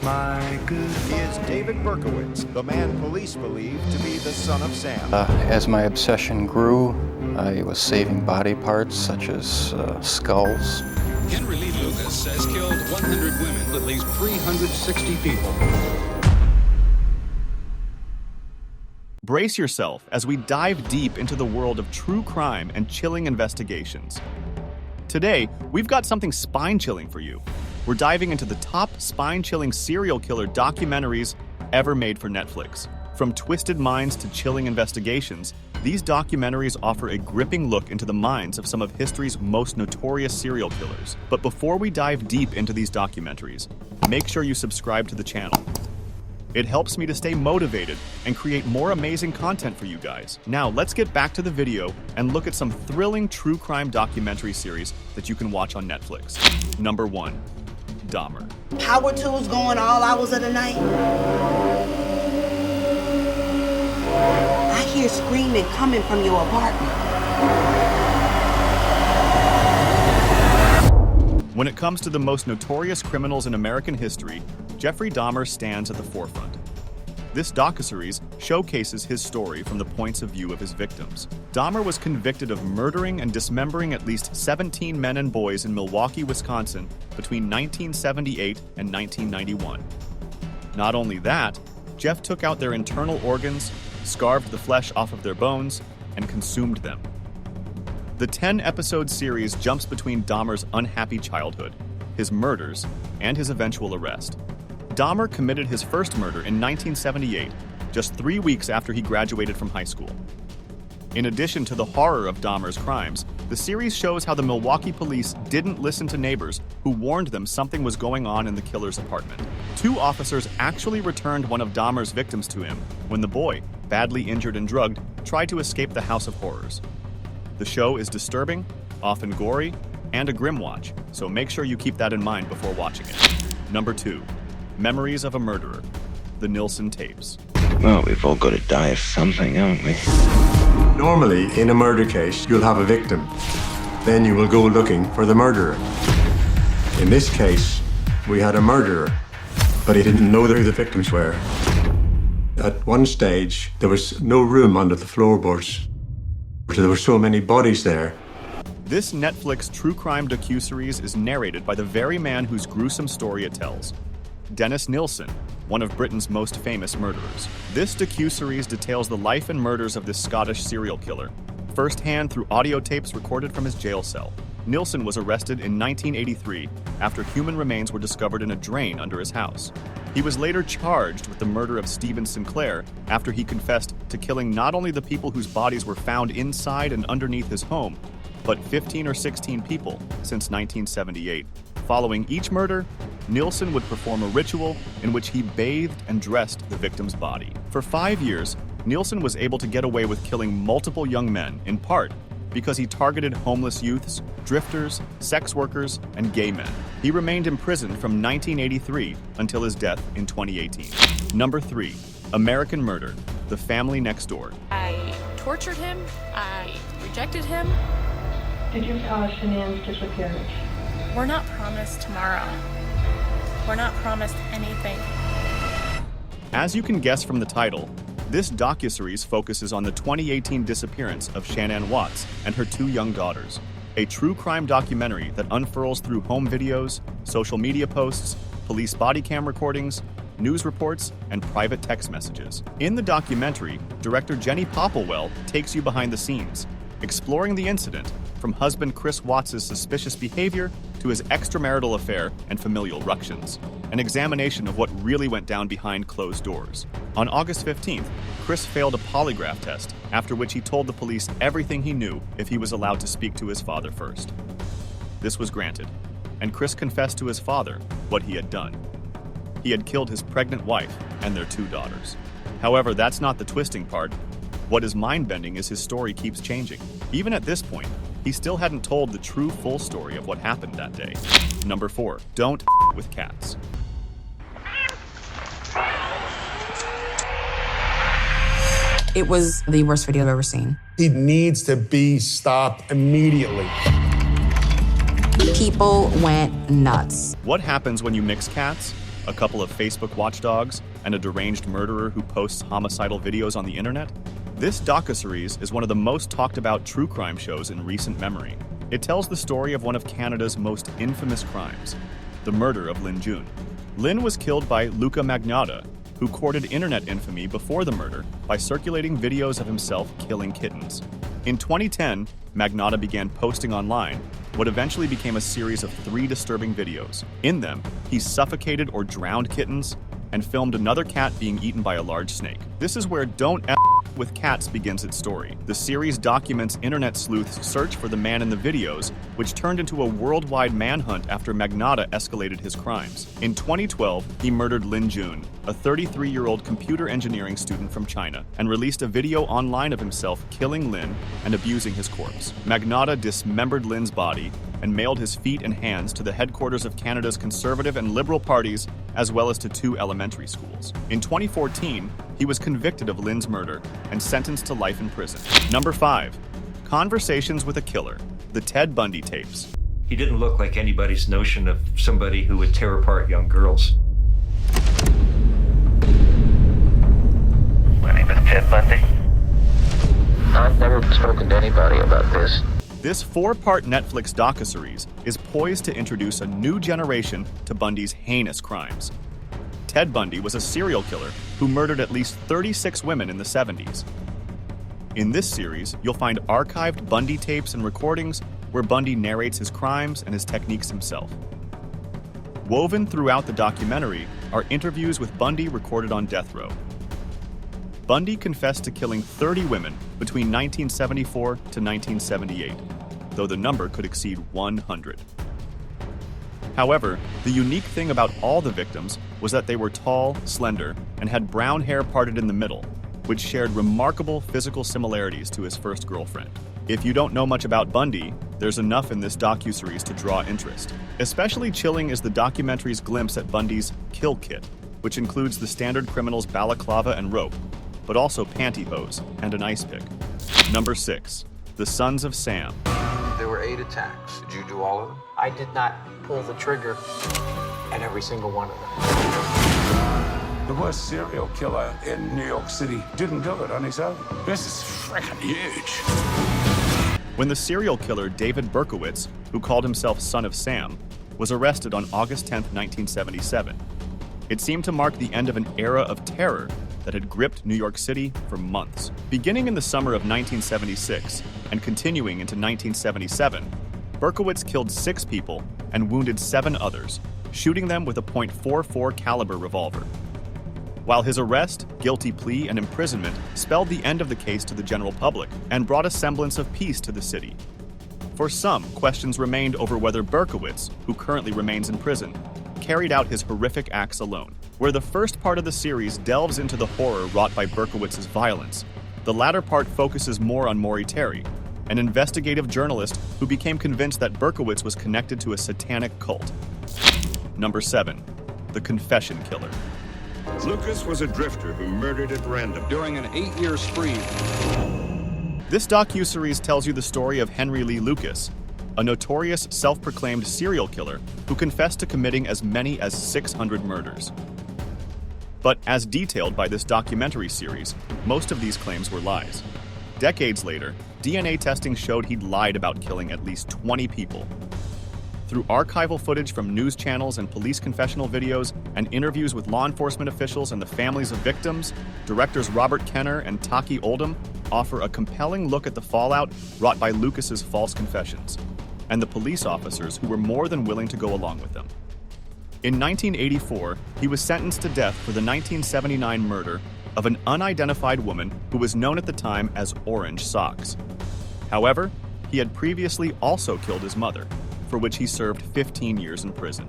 my good. He is David Berkowitz, the man police believe to be the son of Sam. As my obsession grew, I was saving body parts such as skulls. Henry Lee Lucas has killed 100 women, at least 360 people. Brace yourself as we dive deep into the world of true crime and chilling investigations. Today, we've got something spine-chilling for you. We're diving into the top spine-chilling serial killer documentaries ever made for Netflix. From twisted minds to chilling investigations, these documentaries offer a gripping look into the minds of some of history's most notorious serial killers. But before we dive deep into these documentaries, make sure you subscribe to the channel. It helps me to stay motivated and create more amazing content for you guys. Now, let's get back to the video and look at some thrilling true crime documentary series that you can watch on Netflix. Number 1, Dahmer. Power tools going all hours of the night. I hear screaming coming from your apartment. When it comes to the most notorious criminals in American history, Jeffrey Dahmer stands at the forefront. This docuseries showcases his story from the points of view of his victims. Dahmer was convicted of murdering and dismembering at least 17 men and boys in Milwaukee, Wisconsin between 1978 and 1991. Not only that, Jeff took out their internal organs, scarved the flesh off of their bones, and consumed them. The 10-episode series jumps between Dahmer's unhappy childhood, his murders, and his eventual arrest. Dahmer committed his first murder in 1978, just 3 weeks after he graduated from high school. In addition to the horror of Dahmer's crimes, the series shows how the Milwaukee police didn't listen to neighbors who warned them something was going on in the killer's apartment. 2 officers actually returned one of Dahmer's victims to him when the boy, badly injured and drugged, tried to escape the House of Horrors. The show is disturbing, often gory, and a grim watch, so make sure you keep that in mind before watching it. Number 2, Memories of a Murderer, the Nilsen tapes. Well, we've all got to die of something, haven't we? Normally, in a murder case, you'll have a victim. Then you will go looking for the murderer. In this case, we had a murderer, but he didn't know who the victims were. At one stage, there was no room under the floorboards. There were so many bodies there. This Netflix true crime docuseries is narrated by the very man whose gruesome story it tells, Dennis Nilsen, one of Britain's most famous murderers. This docuseries details the life and murders of this Scottish serial killer, firsthand through audio tapes recorded from his jail cell. Nilsen was arrested in 1983 after human remains were discovered in a drain under his house. He was later charged with the murder of Stephen Sinclair after he confessed to killing not only the people whose bodies were found inside and underneath his home, but 15 or 16 people since 1978. Following each murder, Nilsen would perform a ritual in which he bathed and dressed the victim's body. For 5 years, Nilsen was able to get away with killing multiple young men, in part because he targeted homeless youths, drifters, sex workers, and gay men. He remained imprisoned from 1983 until his death in 2018. Number 3, American Murder, The Family Next Door. I tortured him. I rejected him. Did you cause Shanann's disappearance? We're not promised tomorrow. We're not promised anything. As you can guess from the title, this docuseries focuses on the 2018 disappearance of Shanann Watts and her 2 young daughters, a true crime documentary that unfurls through home videos, social media posts, police body cam recordings, news reports, and private text messages. In the documentary, director Jenny Popplewell takes you behind the scenes, exploring the incident from husband Chris Watts' suspicious behavior to his extramarital affair and familial ructions, an examination of what really went down behind closed doors. On August 15th, Chris failed a polygraph test, after which he told the police everything he knew if he was allowed to speak to his father first. This was granted, and Chris confessed to his father what he had done. He had killed his pregnant wife and their 2 daughters. However, that's not the twisting part. What is mind-bending is his story keeps changing. Even at this point, he still hadn't told the true full story of what happened that day. Number 4, Don't with Cats. It was the worst video I've ever seen. He needs to be stopped immediately. People went nuts. What happens when you mix cats? A couple of Facebook watchdogs? And a deranged murderer who posts homicidal videos on the internet? This docuseries is one of the most talked about true crime shows in recent memory. It tells the story of one of Canada's most infamous crimes, the murder of Lynn June. Lynn was killed by Luca Magnotta, who courted internet infamy before the murder by circulating videos of himself killing kittens. In 2010, Magnotta began posting online what eventually became a series of 3 disturbing videos. In them, he suffocated or drowned kittens and filmed another cat being eaten by a large snake. This is where Don't F with Cats begins its story. The series documents internet sleuths' search for the man in the videos, which turned into a worldwide manhunt after Magnotta escalated his crimes. In 2012, he murdered Lynn June, a 33-year-old computer engineering student from China, and released a video online of himself killing Lynn and abusing his corpse. Magnotta dismembered Lynn's body and mailed his feet and hands to the headquarters of Canada's Conservative and Liberal parties, as well as to 2 elementary schools. In 2014, he was convicted of Lynn's murder and sentenced to life in prison. Number 5. Conversations with a Killer, the Ted Bundy tapes. He didn't look like anybody's notion of somebody who would tear apart young girls. My name is Ted Bundy. I've never spoken to anybody about this. This 4-part Netflix docuseries is poised to introduce a new generation to Bundy's heinous crimes. Ted Bundy was a serial killer who murdered at least 36 women in the 70s. In this series, you'll find archived Bundy tapes and recordings where Bundy narrates his crimes and his techniques himself. Woven throughout the documentary are interviews with Bundy recorded on death row. Bundy confessed to killing 30 women between 1974 to 1978, though the number could exceed 100. However, the unique thing about all the victims was that they were tall, slender, and had brown hair parted in the middle, which shared remarkable physical similarities to his first girlfriend. If you don't know much about Bundy, there's enough in this docuseries to draw interest. Especially chilling is the documentary's glimpse at Bundy's kill kit, which includes the standard criminal's balaclava and rope, but also pantyhose and an ice pick. Number 6. The Sons of Sam. There were 8 attacks. Did you do all of them? I did not pull the trigger at every single one of them. The worst serial killer in New York City didn't do it on his own. This is freaking huge. When the serial killer David Berkowitz, who called himself Son of Sam, was arrested on August 10, 1977, it seemed to mark the end of an era of terror that had gripped New York City for months. Beginning in the summer of 1976 and continuing into 1977, Berkowitz killed 6 people and wounded 7 others, shooting them with a .44 caliber revolver. While his arrest, guilty plea, and imprisonment spelled the end of the case to the general public and brought a semblance of peace to the city. For some, questions remained over whether Berkowitz, who currently remains in prison, carried out his horrific acts alone. Where the first part of the series delves into the horror wrought by Berkowitz's violence, the latter part focuses more on Maury Terry, an investigative journalist who became convinced that Berkowitz was connected to a satanic cult. Number 7. The Confession Killer. Lucas was a drifter who murdered at random during an 8-year spree. This docuseries tells you the story of Henry Lee Lucas, a notorious self-proclaimed serial killer who confessed to committing as many as 600 murders. But as detailed by this documentary series, most of these claims were lies. Decades later, DNA testing showed he'd lied about killing at least 20 people. Through archival footage from news channels and police confessional videos and interviews with law enforcement officials and the families of victims, directors Robert Kenner and Taki Oldham offer a compelling look at the fallout wrought by Lucas's false confessions and the police officers who were more than willing to go along with them. In 1984, he was sentenced to death for the 1979 murder of an unidentified woman who was known at the time as Orange Socks. However, he had previously also killed his mother, for which he served 15 years in prison.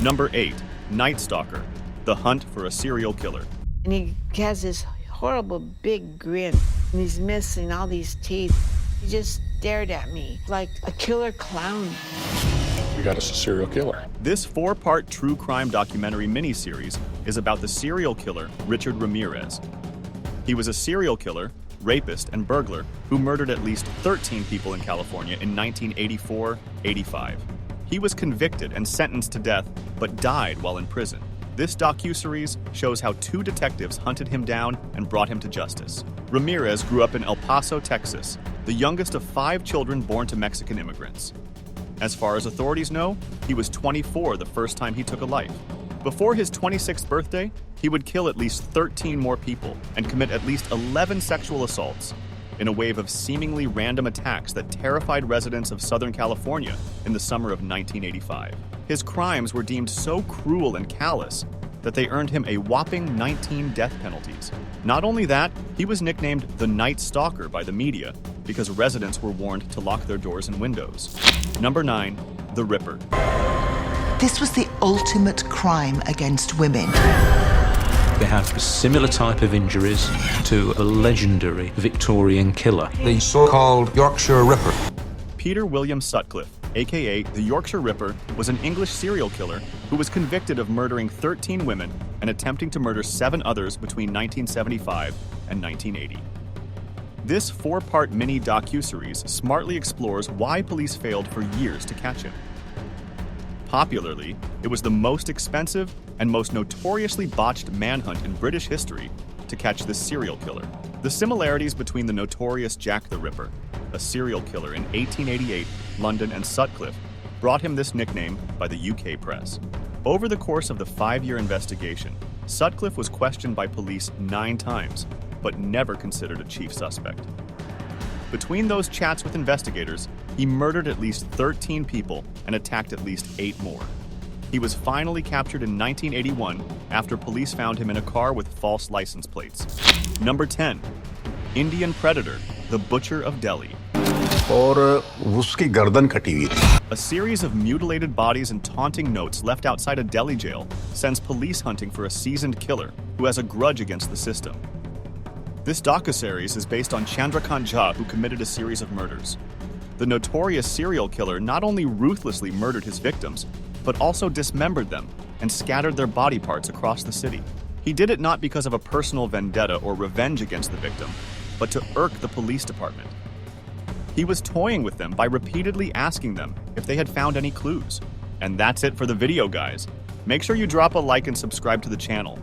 Number 8. Night Stalker, the hunt for a serial killer. And he has this horrible big grin, and he's missing all these teeth. He just stared at me like a killer clown. We got us a serial killer. This 4-part true crime documentary miniseries is about the serial killer Richard Ramirez. He was a serial killer, rapist, and burglar who murdered at least 13 people in California in 1984-85. He was convicted and sentenced to death, but died while in prison. This docuseries shows how 2 detectives hunted him down and brought him to justice. Ramirez grew up in El Paso, Texas, the youngest of 5 children born to Mexican immigrants. As far as authorities know, he was 24 the first time he took a life. Before his 26th birthday, he would kill at least 13 more people and commit at least 11 sexual assaults in a wave of seemingly random attacks that terrified residents of Southern California in the summer of 1985. His crimes were deemed so cruel and callous that they earned him a whopping 19 death penalties. Not only that, he was nicknamed the Night Stalker by the media because residents were warned to lock their doors and windows. Number 9, the Ripper. This was the ultimate crime against women. They had a similar type of injuries to the legendary Victorian killer. The so-called Yorkshire Ripper. Peter William Sutcliffe, aka the Yorkshire Ripper, was an English serial killer who was convicted of murdering 13 women and attempting to murder 7 others between 1975 and 1980. This 4-part mini docuseries smartly explores why police failed for years to catch him. Popularly, it was the most expensive and most notoriously botched manhunt in British history to catch this serial killer. The similarities between the notorious Jack the Ripper, a serial killer in 1888, London, and Sutcliffe brought him this nickname by the UK press. Over the course of the 5-year investigation, Sutcliffe was questioned by police 9 times, but never considered a chief suspect. Between those chats with investigators, he murdered at least 13 people and attacked at least 8 more. He was finally captured in 1981 after police found him in a car with false license plates. Number 10. Indian Predator, the Butcher of Delhi. A series of mutilated bodies and taunting notes left outside a Delhi jail sends police hunting for a seasoned killer who has a grudge against the system. This docuseries is based on Chandrakant Jha, who committed a series of murders. The notorious serial killer not only ruthlessly murdered his victims, but also dismembered them and scattered their body parts across the city. He did it not because of a personal vendetta or revenge against the victim, but to irk the police department. He was toying with them by repeatedly asking them if they had found any clues. And that's it for the video, guys. Make sure you drop a like and subscribe to the channel.